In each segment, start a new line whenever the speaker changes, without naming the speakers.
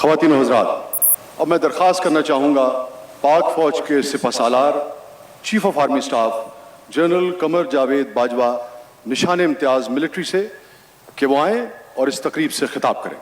خواتین و حضرات، اب میں درخواست کرنا چاہوں گا پاک فوج کے سپہ سالار chief of army staff general Qamar Javed Bajwa Nishan Imtiaz military سے کہ وہ آئیں اور اس تقریب سے خطاب کریں۔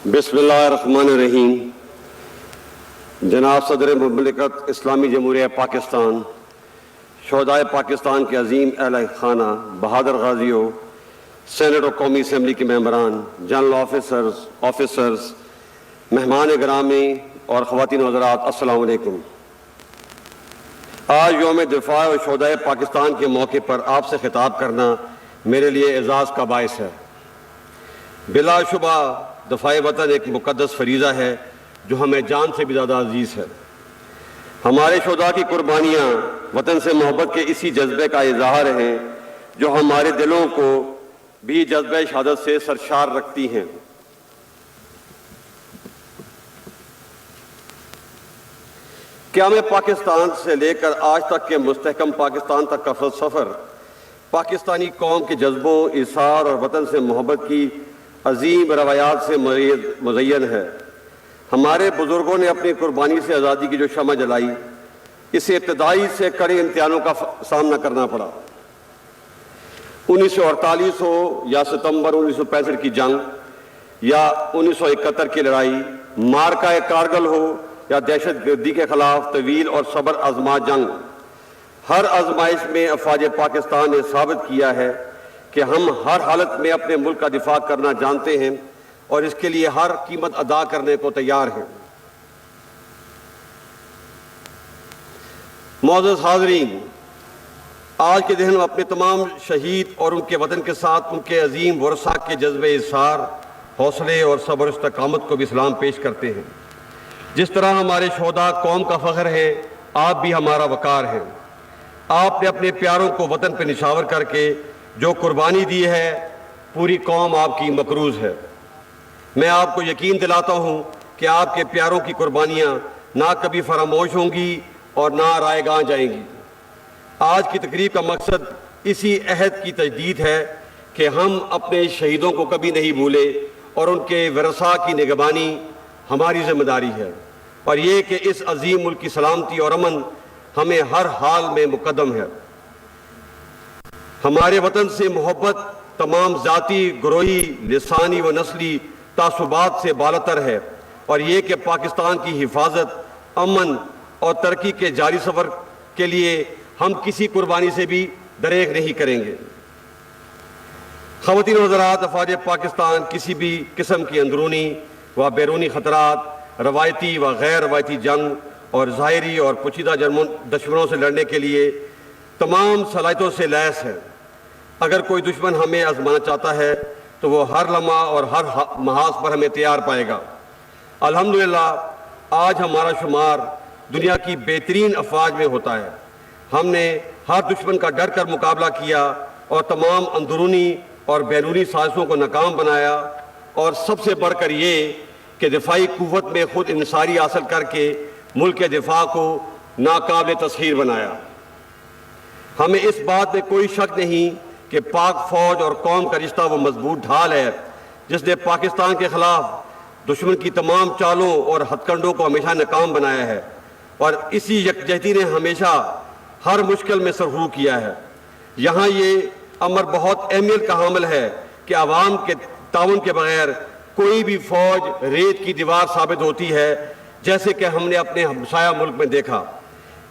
بسم اللہ الرحمن الرحیم۔ جناب صدر مملکت اسلامی جمہوریہ پاکستان، شہدائے پاکستان کے عظیم اہل خانہ، بہادر غازیوں، سینٹ اور قومی اسمبلی کے ممبران، جنرل آفیسرز، مہمان گرامی اور خواتین و حضرات، السلام علیکم۔ آج یوم دفاع و شہدائے پاکستان کے موقع پر آپ سے خطاب کرنا میرے لیے اعزاز کا باعث ہے۔ بلا شبہ دفاع وطن ایک مقدس فریضہ ہے جو ہمیں جان سے بھی زیادہ عزیز ہے۔ ہمارے شہداء کی قربانیاں وطن سے محبت کے اسی جذبے کا اظہار ہیں جو ہمارے دلوں کو بھی جذبہ شہادت سے سرشار رکھتی ہیں۔ قیام پاکستان سے لے کر آج تک کے مستحکم پاکستان تک کا سفر پاکستانی قوم کے جذبوں، ایثار اور وطن سے محبت کی عظیم روایات سے مزین ہے۔ ہمارے بزرگوں نے اپنی قربانی سے آزادی کی جو شمع جلائی، اسے ابتدائی سے کڑے امتحانوں کا سامنا کرنا پڑا۔ 1948 ہو یا ستمبر 1965 کی جنگ یا 1971 کی لڑائی، مارکہ کارگل ہو یا دہشت گردی کے خلاف طویل اور صبر آزما جنگ، ہر آزمائش میں افواج پاکستان نے ثابت کیا ہے کہ ہم ہر حالت میں اپنے ملک کا دفاع کرنا جانتے ہیں اور اس کے لیے ہر قیمت ادا کرنے کو تیار ہیں۔ معزز حاضرین، آج کے دن ہم اپنے تمام شہید اور ان کے وطن کے ساتھ ان کے عظیم ورثاء کے جذبے اظہار، حوصلے اور صبر و استقامت کو بھی سلام پیش کرتے ہیں۔ جس طرح ہمارے شہداء قوم کا فخر ہے، آپ بھی ہمارا وقار ہیں۔ آپ نے اپنے پیاروں کو وطن پہ نشاور کر کے جو قربانی دی ہے، پوری قوم آپ کی مقروض ہے۔ میں آپ کو یقین دلاتا ہوں کہ آپ کے پیاروں کی قربانیاں نہ کبھی فراموش ہوں گی اور نہ رائے گاہ جائیں گی۔ آج کی تقریب کا مقصد اسی عہد کی تجدید ہے کہ ہم اپنے شہیدوں کو کبھی نہیں بھولے اور ان کے ورثاء کی نگہبانی ہماری ذمہ داری ہے، اور یہ کہ اس عظیم ملک کی سلامتی اور امن ہمیں ہر حال میں مقدم ہے۔ ہمارے وطن سے محبت تمام ذاتی، گروہی، لسانی و نسلی تعصبات سے بالاتر ہے، اور یہ کہ پاکستان کی حفاظت، امن اور ترقی کے جاری سفر کے لیے ہم کسی قربانی سے بھی دریغ نہیں کریں گے۔ خواتین و حضرات، افواج پاکستان کسی بھی قسم کی اندرونی و بیرونی خطرات، روایتی و غیر روایتی جنگ اور ظاہری اور پوشیدہ دشمنوں سے لڑنے کے لیے تمام صلاحیتوں سے لیس ہے۔ اگر کوئی دشمن ہمیں آزمانا چاہتا ہے تو وہ ہر لمحہ اور ہر محاذ پر ہمیں تیار پائے گا۔ الحمدللہ آج ہمارا شمار دنیا کی بہترین افواج میں ہوتا ہے۔ ہم نے ہر دشمن کا ڈر کر مقابلہ کیا اور تمام اندرونی اور بیرونی سازشوں کو ناکام بنایا، اور سب سے بڑھ کر یہ کہ دفاعی قوت میں خود انحصاری حاصل کر کے ملک کے دفاع کو ناقابل تسخیر بنایا۔ ہمیں اس بات میں کوئی شک نہیں کہ پاک فوج اور قوم کا رشتہ وہ مضبوط ڈھال ہے جس نے پاکستان کے خلاف دشمن کی تمام چالوں اور ہتھ کنڈوں کو ہمیشہ ناکام بنایا ہے، اور اسی یکجہتی نے ہمیشہ ہر مشکل میں سرخرو کیا ہے۔ یہاں یہ امر بہت اہمیت کا حامل ہے کہ عوام کے تعاون کے بغیر کوئی بھی فوج ریت کی دیوار ثابت ہوتی ہے، جیسے کہ ہم نے اپنے ہمسایہ ملک میں دیکھا۔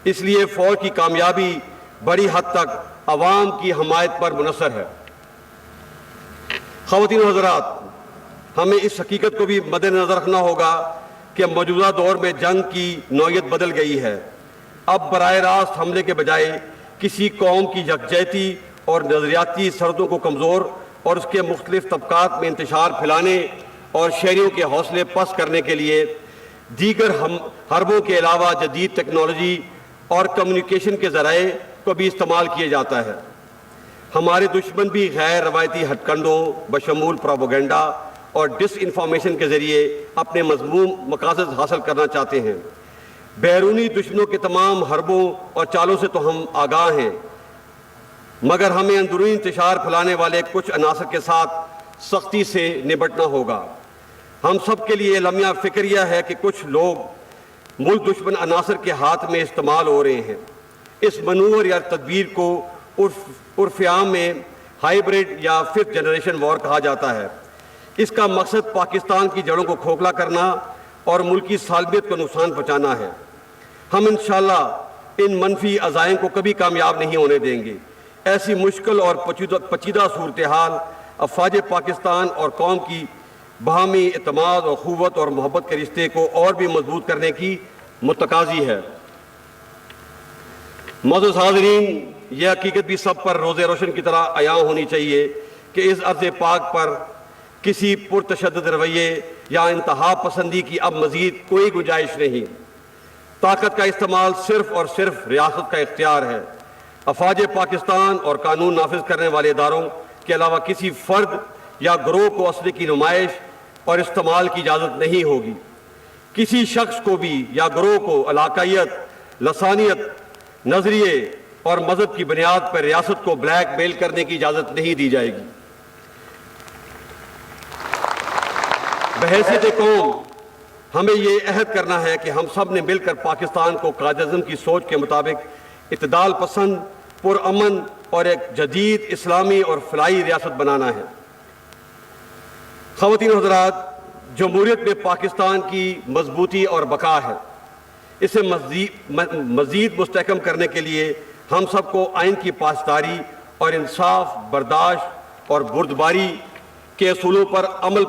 اس لیے فوج کی کامیابی بڑی حد تک عوام کی حمایت پر منحصر ہے۔ خواتین و حضرات، ہمیں اس حقیقت کو بھی مد نظر رکھنا ہوگا کہ موجودہ دور میں جنگ کی نوعیت بدل گئی ہے۔ اب براہ راست حملے کے بجائے کسی قوم کی یکجہتی اور نظریاتی سرحدوں کو کمزور اور اس کے مختلف طبقات میں انتشار پھیلانے اور شہریوں کے حوصلے پست کرنے کے لیے دیگر حربوں کے علاوہ جدید ٹیکنالوجی اور کمیونیکیشن کے ذرائع کو بھی استعمال کیا جاتا ہے۔ ہمارے دشمن بھی غیر روایتی ہتھ کنڈوں بشمول پروپیگنڈا اور ڈس انفارمیشن کے ذریعے اپنے مذموم مقاصد حاصل کرنا چاہتے ہیں۔ بیرونی دشمنوں کے تمام حربوں اور چالوں سے تو ہم آگاہ ہیں، مگر ہمیں اندرونی انتشار پھیلانے والے کچھ عناصر کے ساتھ سختی سے نمٹنا ہوگا۔ ہم سب کے لیے لمحہ فکریہ ہے کہ کچھ لوگ ملک دشمن عناصر کے ہاتھ میں استعمال ہو رہے ہیں۔ اس منور یا تدبیر کو عرف عام میں ہائیبرڈ یا ففتھ جنریشن وار کہا جاتا ہے۔ اس کا مقصد پاکستان کی جڑوں کو کھوکھلا کرنا اور ملکی سالمیت کو نقصان پہنچانا ہے۔ ہم انشاءاللہ ان منفی عزائم کو کبھی کامیاب نہیں ہونے دیں گے۔ ایسی مشکل اور پیچیدہ صورتحال افواج پاکستان اور قوم کی باہمی اعتماد اور قوت اور محبت کے رشتے کو اور بھی مضبوط کرنے کی متقاضی ہے۔ معزز حاضرین، یہ حقیقت بھی سب پر روز روشن کی طرح عیاں ہونی چاہیے کہ اس ارض پاک پر کسی پرتشدد رویے یا انتہا پسندی کی اب مزید کوئی گنجائش نہیں۔ طاقت کا استعمال صرف اور صرف ریاست کا اختیار ہے۔ افواج پاکستان اور قانون نافذ کرنے والے اداروں کے علاوہ کسی فرد یا گروہ کو اسلحے کی نمائش اور استعمال کی اجازت نہیں ہوگی۔ کسی شخص کو بھی یا گروہ کو علاقائیت، لسانیت، نظریے اور مذہب کی بنیاد پر ریاست کو بلیک میل کرنے کی اجازت نہیں دی جائے گی۔ بحیثیت قوم ہمیں یہ عہد کرنا ہے کہ ہم سب نے مل کر پاکستان کو قائد اعظم کی سوچ کے مطابق اعتدال پسند، پرامن اور ایک جدید اسلامی اور فلاحی ریاست بنانا ہے۔ خواتین و حضرات، جمہوریت میں پاکستان کی مضبوطی اور بقا ہے۔ اسے مزید مستحکم کرنے کے لیے ہم سب کو آئین کی پاسداری اور انصاف، برداشت اور بردباری کے اصولوں پر عمل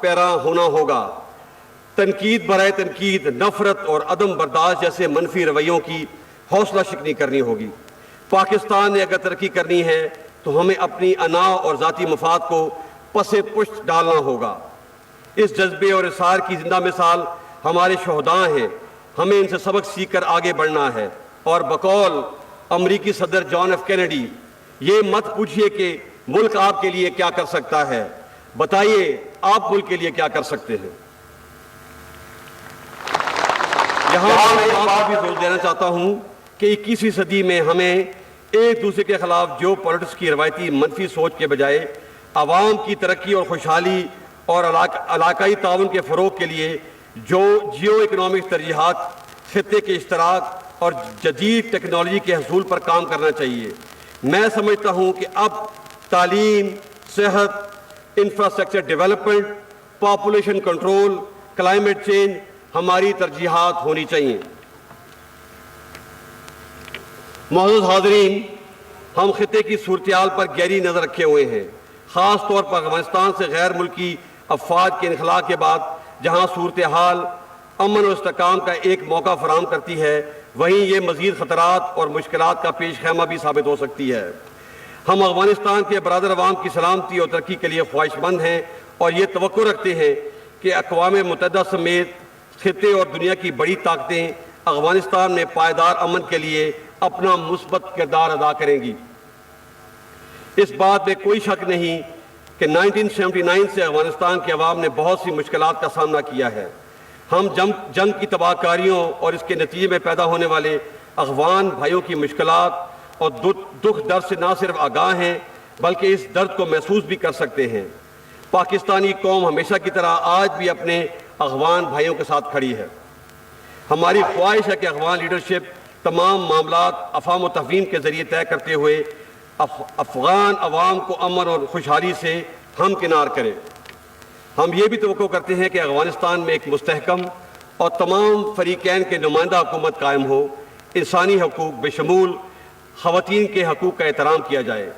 پیرا ہونا ہوگا۔ تنقید برائے تنقید، نفرت اور عدم برداشت جیسے منفی رویوں کی حوصلہ شکنی کرنی ہوگی۔ پاکستان نے اگر ترقی کرنی ہے تو ہمیں اپنی انا اور ذاتی مفاد کو پس پشت ڈالنا ہوگا۔ اس جذبے اور اصرار کی زندہ مثال ہمارے شہداء ہیں۔ ہمیں ان سے سبق سیکھ کر آگے بڑھنا ہے، اور بقول امریکی صدر جان ایف کینیڈی، یہ مت پوچھئے کہ ملک آپ کے لیے کیا کر سکتا ہے، بتائیے آپ ملک کے لیے کیا کر سکتے ہیں۔ یہاں میں ایک بات بھی زور دینا چاہتا ہوں کہ 21ویں صدی میں ہمیں ایک دوسرے کے خلاف جو پالیٹکس کی روایتی منفی سوچ کے بجائے عوام کی ترقی اور خوشحالی اور علاقائی تعاون کے فروغ کے لیے جو جیو اکنامک ترجیحات، خطے کے اشتراک اور جدید ٹیکنالوجی کے حصول پر کام کرنا چاہیے۔ میں سمجھتا ہوں کہ اب تعلیم، صحت، infrastructure development, population control, climate change ہماری ترجیحات ہونی چاہیے۔ معزز حاضرین، ہم خطے کی صورتحال پر گہری نظر رکھے ہوئے ہیں، خاص طور پر افغانستان سے غیر ملکی افواج کے انخلاء کے بعد، جہاں صورتحال امن اور استحکام کا ایک موقع فراہم کرتی ہے، وہیں یہ مزید خطرات اور مشکلات کا پیش خیمہ بھی ثابت ہو سکتی ہے۔ ہم افغانستان کے برادر عوام کی سلامتی اور ترقی کے لیے خواہش مند ہیں اور یہ توقع رکھتے ہیں کہ اقوام متحدہ سمیت خطے اور دنیا کی بڑی طاقتیں افغانستان میں پائیدار امن کے لیے اپنا مثبت کردار ادا کریں گی۔ اس بات میں کوئی شک نہیں کہ 1979 سے افغانستان کے عوام نے بہت سی مشکلات کا سامنا کیا ہے۔ ہم جنگ کی تباہ کاریوں اور اس کے نتیجے میں پیدا ہونے والے افغان بھائیوں کی مشکلات اور دکھ درد سے نہ صرف آگاہ ہیں بلکہ اس درد کو محسوس بھی کر سکتے ہیں۔ پاکستانی قوم ہمیشہ کی طرح آج بھی اپنے افغان بھائیوں کے ساتھ کھڑی ہے۔ ہماری خواہش ہے کہ افغان لیڈرشپ تمام معاملات افہام و تفہیم کے ذریعے طے کرتے ہوئے افغان عوام کو امن اور خوشحالی سے ہمکنار کرے۔ ہم یہ بھی توقع کرتے ہیں کہ افغانستان میں ایک مستحکم اور تمام فریقین کے نمائندہ حکومت قائم ہو، انسانی حقوق بشمول خواتین کے حقوق کا احترام کیا جائے،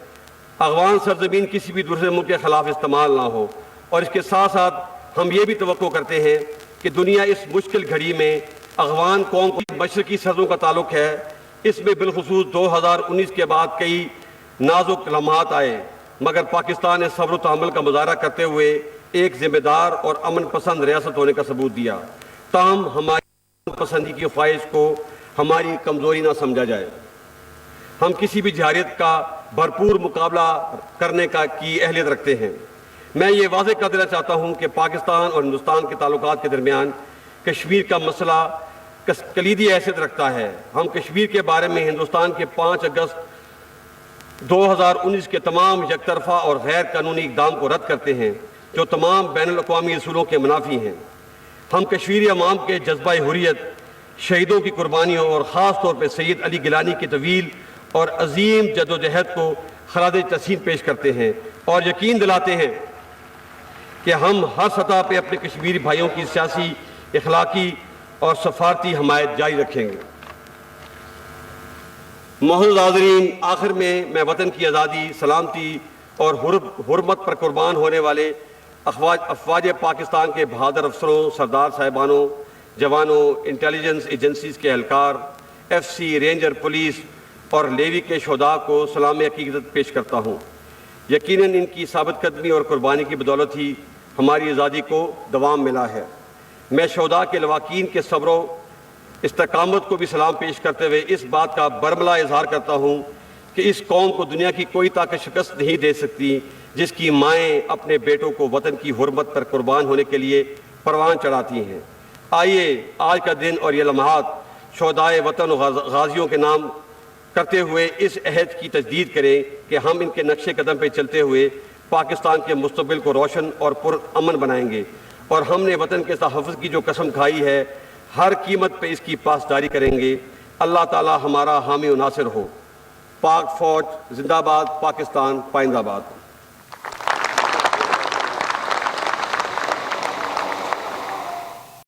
افغان سرزمین کسی بھی دوسرے ملک کے خلاف استعمال نہ ہو، اور اس کے ساتھ ساتھ ہم یہ بھی توقع کرتے ہیں کہ دنیا اس مشکل گھڑی میں افغان قوم کو مشرقی سرحدوں کا تعلق ہے، اس میں بالخصوص 2019 کے بعد کئی نازک لمحات آئے، مگر پاکستان نے صبر و تحمل کا مظاہرہ کرتے ہوئے ایک ذمہ دار اور امن پسند ریاست ہونے کا ثبوت دیا، تاہم ہماری پسندی کی خواہش کو ہماری کمزوری نہ سمجھا جائے۔ ہم کسی بھی جارحیت کا بھرپور مقابلہ کرنے کی اہلیت رکھتے ہیں۔ میں یہ واضح کر دینا چاہتا ہوں کہ پاکستان اور ہندوستان کے تعلقات کے درمیان کشمیر کا مسئلہ کلیدی حیثیت رکھتا ہے۔ ہم کشمیر کے بارے میں ہندوستان کے 5 اگست 2019 کے تمام یک طرفہ اور غیر قانونی اقدام کو رد کرتے ہیں جو تمام بین الاقوامی اصولوں کے منافی ہیں۔ ہم کشمیری عوام کے جذبہ حریت، شہیدوں کی قربانیوں اور خاص طور پہ سید علی گیلانی کی طویل اور عظیم جدوجہد کو خراج تحسین پیش کرتے ہیں اور یقین دلاتے ہیں کہ ہم ہر سطح پہ اپنے کشمیری بھائیوں کی سیاسی، اخلاقی اور سفارتی حمایت جاری رکھیں گے۔ معزز حاضرین، آخر میں وطن کی آزادی، سلامتی اور حرمت پر قربان ہونے والے افواج پاکستان کے بہادر افسروں، سردار صاحبانوں، جوانوں، انٹیلیجنس ایجنسیز کے اہلکار، ایف سی، رینجر، پولیس اور لیوی کے شہداء کو سلام عقیدت پیش کرتا ہوں۔ یقیناً ان کی ثابت قدمی اور قربانی کی بدولت ہی ہماری آزادی کو دوام ملا ہے۔ میں شہداء کے لواحقین کے صبر و استقامت کو بھی سلام پیش کرتے ہوئے اس بات کا برملا اظہار کرتا ہوں کہ اس قوم کو دنیا کی کوئی طاقت شکست نہیں دے سکتی جس کی مائیں اپنے بیٹوں کو وطن کی حرمت پر قربان ہونے کے لیے پروان چڑھاتی ہیں۔ آئیے آج کا دن اور یہ لمحات شہدائے وطن و غازیوں کے نام کرتے ہوئے اس عہد کی تجدید کریں کہ ہم ان کے نقش قدم پہ چلتے ہوئے پاکستان کے مستقبل کو روشن اور پرامن بنائیں گے، اور ہم نے وطن کے تحفظ کی جو قسم کھائی ہے ہر قیمت پہ اس کی پاسداری کریں گے۔ اللہ تعالی ہمارا حامی و ناصر ہو۔ پاک فوج زندہ باد، پاکستان پائندہ باد۔